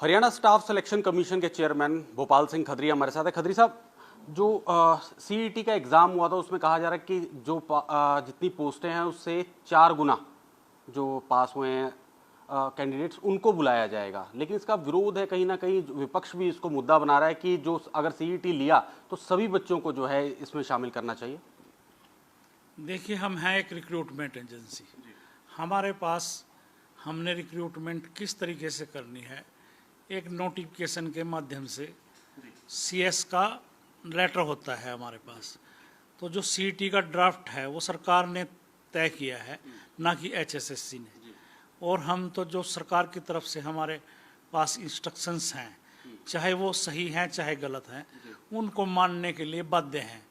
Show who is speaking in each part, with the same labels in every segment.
Speaker 1: Haryana staff selection commission के chairman Bhopal Singh Khadri हमारे साथ है। खदरी साहब, जो सीईटी का एग्ज़ाम हुआ था उसमें कहा जा रहा है कि जो जितनी पोस्टें हैं उससे 4 गुना जो पास हुए हैं कैंडिडेट्स उनको बुलाया जाएगा, लेकिन इसका विरोध है। कहीं ना कहीं विपक्ष भी इसको मुद्दा बना रहा है कि जो अगर सीईटी लिया तो सभी बच्चों को जो है इसमें शामिल करना चाहिए।
Speaker 2: देखिए, हम हैं एक रिक्रूटमेंट एजेंसी। हमारे पास हमने रिक्रूटमेंट किस तरीके से करनी है, एक नोटिफिकेशन के माध्यम से सीएस का लेटर होता है हमारे पास। तो जो सीईटी का ड्राफ्ट है वो सरकार ने तय किया है, ना कि एचएसएससी ने। और हम तो जो सरकार की तरफ से हमारे पास इंस्ट्रक्शंस हैं, चाहे वो सही हैं चाहे गलत हैं, उनको मानने के लिए बाध्य हैं।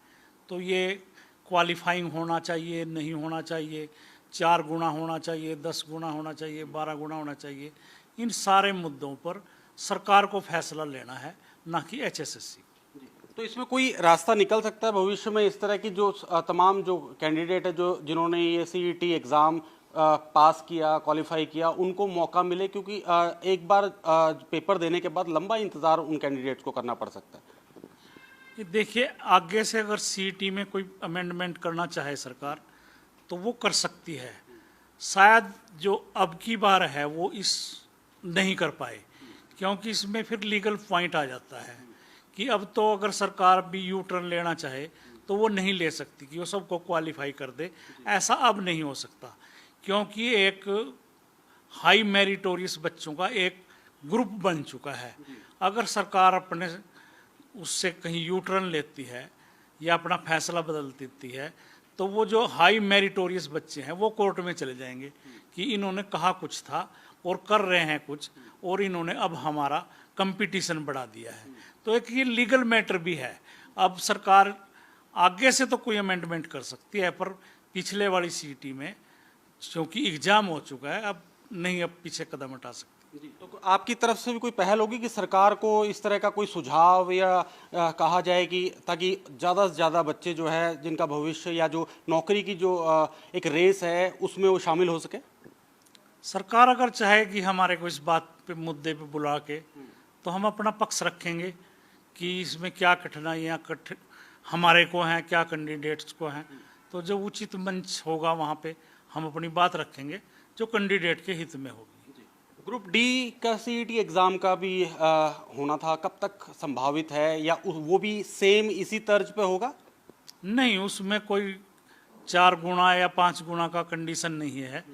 Speaker 2: तो ये क्वालिफाइंग होना चाहिए, नहीं होना चाहिए, 4 गुना होना चाहिए, 10 गुना होना चाहिए, 12 गुना होना चाहिए, इन सारे मुद्दों पर सरकार को फैसला लेना है, ना कि एचएसएससी।
Speaker 1: तो इसमें कोई रास्ता निकल सकता है भविष्य में इस तरह की जो तमाम जो कैंडिडेट है जो जिन्होंने ये सीईटी एग्ज़ाम पास किया, क्वालिफाई किया, उनको मौका मिले, क्योंकि एक बार पेपर देने के बाद लंबा इंतज़ार उन कैंडिडेट्स को करना पड़ सकता है।
Speaker 2: देखिए, आगे से अगर सीईटी में कोई अमेंडमेंट करना चाहे सरकार तो वो कर सकती है। शायद जो अब की बार है वो इस नहीं कर पाए, क्योंकि इसमें फिर लीगल पॉइंट आ जाता है कि अब तो अगर सरकार भी यू टर्न लेना चाहे तो वो नहीं ले सकती कि वो सबको क्वालिफाई कर दे। ऐसा अब नहीं हो सकता, क्योंकि एक हाई मेरिटोरियस बच्चों का एक ग्रुप बन चुका है। अगर सरकार अपने उससे कहीं यू टर्न लेती है या अपना फैसला बदल देती है तो वो जो हाई मेरिटोरियस बच्चे हैं वो कोर्ट में चले जाएंगे कि इन्होंने कहा कुछ था और कर रहे हैं कुछ, और इन्होंने अब हमारा कंपटीशन बढ़ा दिया है। तो एक ये लीगल मैटर भी है। अब सरकार आगे से तो कोई अमेंडमेंट कर सकती है, पर पिछले वाली सीईटी में क्योंकि एग्जाम हो चुका है, अब नहीं, अब पीछे कदम हटा सकती।
Speaker 1: तो आपकी तरफ से भी कोई पहल होगी कि सरकार को इस तरह का कोई सुझाव या कहा जाए कि ताकि ज़्यादा से ज़्यादा बच्चे जो है जिनका भविष्य या जो नौकरी की जो एक रेस है उसमें वो शामिल हो सके?
Speaker 2: सरकार अगर चाहे कि हमारे को इस बात पे मुद्दे पे बुला के, तो हम अपना पक्ष रखेंगे कि इसमें क्या कठिनाइयाँ हमारे को हैं, क्या कैंडिडेट्स को हैं। तो जो उचित मंच होगा वहाँ पे हम अपनी बात रखेंगे जो कैंडिडेट के हित में होगी।
Speaker 1: ग्रुप डी का सीईटी एग्ज़ाम का भी होना था, कब तक संभावित है, या वो भी सेम इसी तर्ज पे होगा?
Speaker 2: नहीं, उसमें कोई 4 गुना या 5 गुना का कंडीशन नहीं है।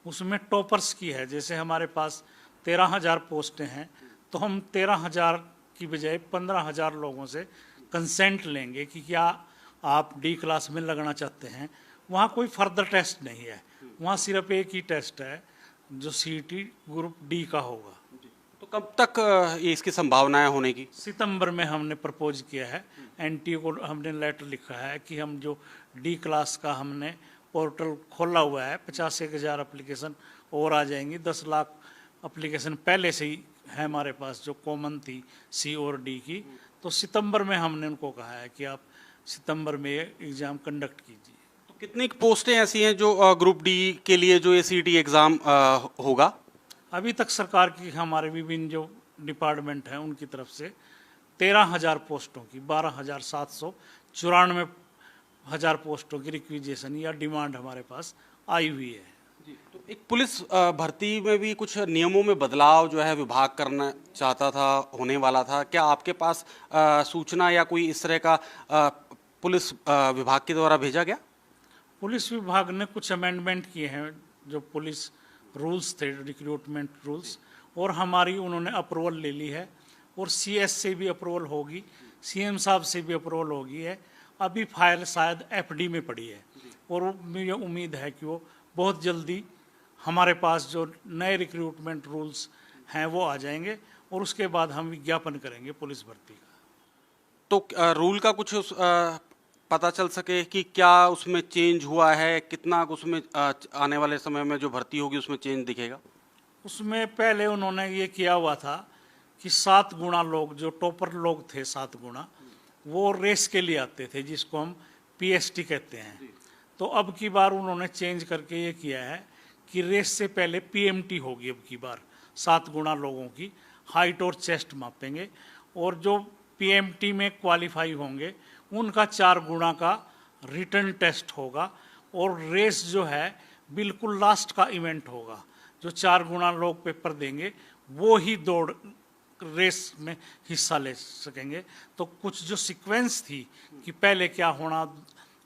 Speaker 2: उसमें टॉपर्स की है। जैसे हमारे पास 13,000 पोस्टें हैं तो हम 13,000 की बजाय 15,000 लोगों से कंसेंट लेंगे कि क्या आप डी क्लास में लगना चाहते हैं। वहाँ कोई फर्दर टेस्ट नहीं है, वहाँ सिर्फ एक ही टेस्ट है जो सीईटी ग्रुप डी का होगा।
Speaker 1: तो कब तक ये इसकी संभावनाएं होने की?
Speaker 2: सितंबर में हमने प्रपोज किया है, एनटीए को हमने लेटर लिखा है कि हम जो डी क्लास का हमने पोर्टल खोला हुआ है, 85,000 एप्लीकेशन और आ जाएंगी। 10 लाख एप्लीकेशन पहले से ही है हमारे पास जो कॉमन थी सी और डी की। तो सितंबर में हमने उनको कहा है कि आप सितंबर में एग्ज़ाम कंडक्ट कीजिए।
Speaker 1: तो कितनी पोस्टें ऐसी हैं जो ग्रुप डी के लिए जो ये सीईटी एग्ज़ाम होगा?
Speaker 2: अभी तक सरकार की हमारे विभिन्न जो डिपार्टमेंट हैं उनकी तरफ से 13,000 पोस्टों की 12,794 पोस्टों की रिक्विजेशन या डिमांड हमारे पास आई हुई है।
Speaker 1: तो एक पुलिस भर्ती में भी कुछ नियमों में बदलाव जो है विभाग करना चाहता था, होने वाला था। क्या आपके पास सूचना या कोई इस तरह का पुलिस विभाग के द्वारा भेजा गया?
Speaker 2: पुलिस विभाग ने कुछ अमेंडमेंट किए हैं जो पुलिस रूल्स थे, रिक्रूटमेंट रूल्स, और हमारी उन्होंने अप्रूवल ले ली है। और सीएस से भी अप्रूवल होगी, सीएम साहब से भी अप्रूवल होगी है। अभी फाइल शायद एफडी में पड़ी है और मुझे उम्मीद है कि वो बहुत जल्दी हमारे पास जो नए रिक्रूटमेंट रूल्स हैं वो आ जाएंगे और उसके बाद हम विज्ञापन करेंगे पुलिस भर्ती का।
Speaker 1: तो रूल का कुछ पता चल सके कि क्या उसमें चेंज हुआ है, कितना उसमें आने वाले समय में जो भर्ती होगी उसमें चेंज दिखेगा?
Speaker 2: उसमें पहले उन्होंने ये किया हुआ था कि 7 गुना लोग जो टॉपर लोग थे, 7 गुना वो रेस के लिए आते थे, जिसको हम पीएसटी कहते हैं। तो अब की बार उन्होंने चेंज करके ये किया है कि रेस से पहले पीएमटी होगी अब की बार 7 गुना लोगों की। हाइट और चेस्ट मापेंगे, और जो पीएमटी में क्वालिफाई होंगे उनका 4 गुना का रिटर्न टेस्ट होगा, और रेस जो है बिल्कुल लास्ट का इवेंट होगा। जो 4 गुना लोग पेपर देंगे वो ही दौड़ रेस में हिस्सा ले सकेंगे। तो कुछ जो सीक्वेंस थी कि पहले क्या होना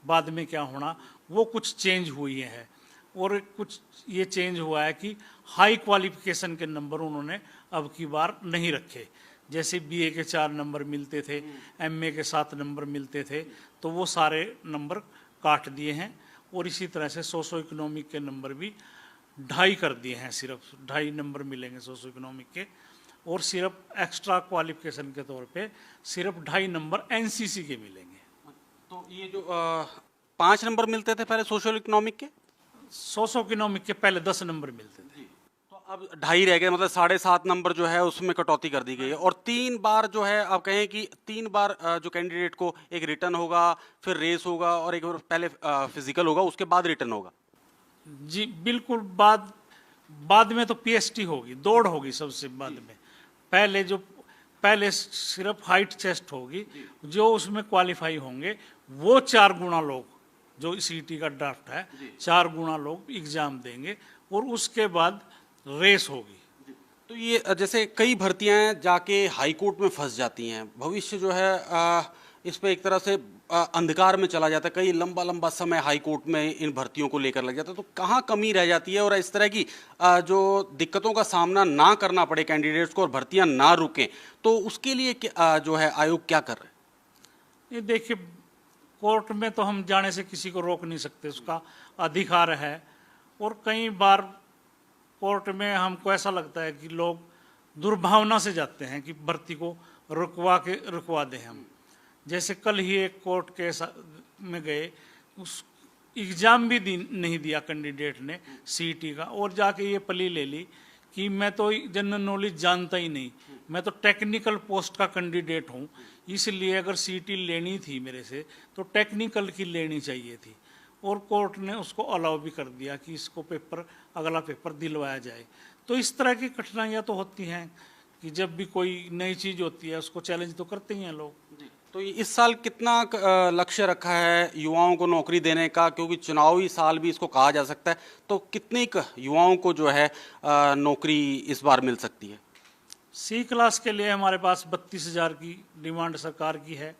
Speaker 2: बाद में क्या होना, वो कुछ चेंज हुई है, और कुछ ये चेंज हुआ है कि हाई क्वालिफिकेशन के नंबर उन्होंने अब की बार नहीं रखे। जैसे बीए के 4 नंबर मिलते थे, एमए के 7 नंबर मिलते थे, तो वो सारे नंबर काट दिए हैं, और इसी तरह से सोशो इकोनॉमिक के नंबर भी 2.5 कर दिए हैं, सिर्फ 2.5 नंबर मिलेंगे सोशो इकोनॉमिक के, और सिर्फ एक्स्ट्रा क्वालिफिकेशन के तौर पे सिर्फ 2.5 नंबर एनसीसी के मिलेंगे।
Speaker 1: तो ये जो 5 नंबर मिलते थे पहले सोशल इकोनॉमिक के,
Speaker 2: सोशो इकोनॉमिक के पहले 10 नंबर मिलते थे,
Speaker 1: तो अब 2.5 रह गए, मतलब 7.5 नंबर जो है उसमें कटौती कर दी गई है। और 3 बार जो है आप कहें कि 3 बार जो कैंडिडेट को एक रिटर्न होगा, फिर रेस होगा, और एक बार पहले फिजिकल होगा, उसके बाद रिटर्न होगा।
Speaker 2: जी बिल्कुल। बाद में तो पीएसटी होगी, दौड़ होगी सबसे बाद में। पहले सिर्फ हाइट चेस्ट होगी, जो उसमें क्वालिफाई होंगे वो 4 गुना लोग, जो सीईटी का ड्राफ्ट है, 4 गुना लोग एग्जाम देंगे, और उसके बाद रेस होगी।
Speaker 1: तो ये जैसे कई भर्तियां जाके हाई कोर्ट में फंस जाती हैं, भविष्य जो है इस पे एक तरह से अंधकार में चला जाता है, कई लंबा लंबा समय हाई कोर्ट में इन भर्तियों को लेकर लग जाता है, तो कहाँ कमी रह जाती है, और इस तरह की जो दिक्कतों का सामना ना करना पड़े कैंडिडेट्स को और भर्तियां ना रुकें, तो उसके लिए जो है आयोग क्या कर रहे हैं?
Speaker 2: ये देखिए, कोर्ट में तो हम जाने से किसी को रोक नहीं सकते, उसका अधिकार है, और कई बार कोर्ट में हमको ऐसा लगता है कि लोग दुर्भावना से जाते हैं कि भर्ती को रुकवा दें हम। जैसे कल ही एक कोर्ट केस में गए, उस एग्ज़ाम भी नहीं दिया कैंडिडेट ने सीईटी का, और जाके ये प्ली ले ली कि मैं तो जनरल नॉलेज जानता ही नहीं, मैं तो टेक्निकल पोस्ट का कैंडिडेट हूँ, इसलिए अगर सीईटी लेनी थी मेरे से तो टेक्निकल की लेनी चाहिए थी, और कोर्ट ने उसको अलाउ भी कर दिया कि इसको अगला पेपर दिलवाया जाए। तो इस तरह की कठिनाइयाँ तो होती हैं कि जब भी कोई नई चीज़ होती है उसको चैलेंज तो करते ही हैं लोग।
Speaker 1: तो इस साल कितना लक्ष्य रखा है युवाओं को नौकरी देने का, क्योंकि चुनावी साल भी इसको कहा जा सकता है, तो कितने युवाओं को जो है नौकरी इस बार मिल सकती है?
Speaker 2: सी क्लास के लिए हमारे पास 32,000 की डिमांड सरकार की है,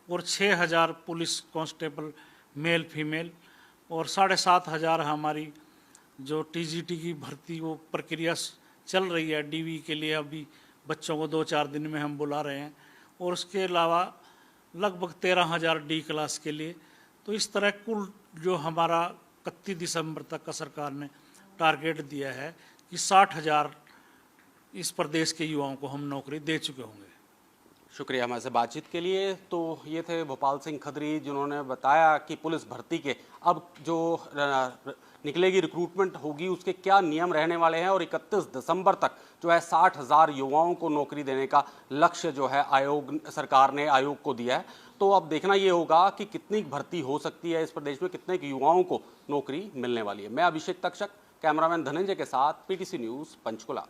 Speaker 2: और 6,000 पुलिस कांस्टेबल मेल फीमेल, और 7,500 हमारी जो टीजीटी की भर्ती वो प्रक्रिया चल रही है। डीवी के लिए अभी बच्चों को 2-4 दिन में हम बुला रहे हैं, और उसके अलावा लगभग 13,000 डी क्लास के लिए। तो इस तरह कुल जो हमारा 31 दिसंबर तक का सरकार ने टारगेट दिया है कि 60,000 इस प्रदेश के युवाओं को हम नौकरी दे चुके होंगे।
Speaker 1: शुक्रिया हमारे से बातचीत के लिए। तो ये थे भोपाल सिंह खदरी, जिन्होंने बताया कि पुलिस भर्ती के अब जो निकलेगी रिक्रूटमेंट होगी उसके क्या नियम रहने वाले हैं, और 31 दिसंबर तक जो है 60,000 युवाओं को नौकरी देने का लक्ष्य जो है सरकार ने आयोग को दिया है। तो अब देखना ये होगा कि कितनी भर्ती हो सकती है इस प्रदेश में, कितने युवाओं को नौकरी मिलने वाली है। मैं अभिषेक तक्षक, कैमरामैन धनंजय के साथ, पीटीसी न्यूज़, पंचकुला।